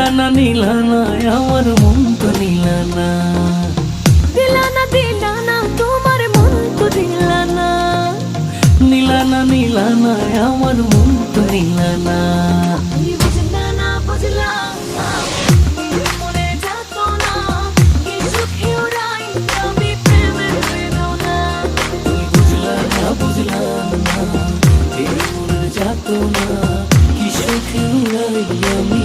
দিলানা নিলানা আমার মন তো নিলানা, দিলানা দিলানা তোমার মন তো দিলানা, নিলানা নিলানা আমার মন তো নিলানা। তুমি বুঝলা না বুঝলা মনে যেত না কি সুখে ওরাই আমি প্রেমের বেদনা। তুই বুঝলা না বুঝলা না এই মনের যাতনা, কি সুখে উড়াই আমি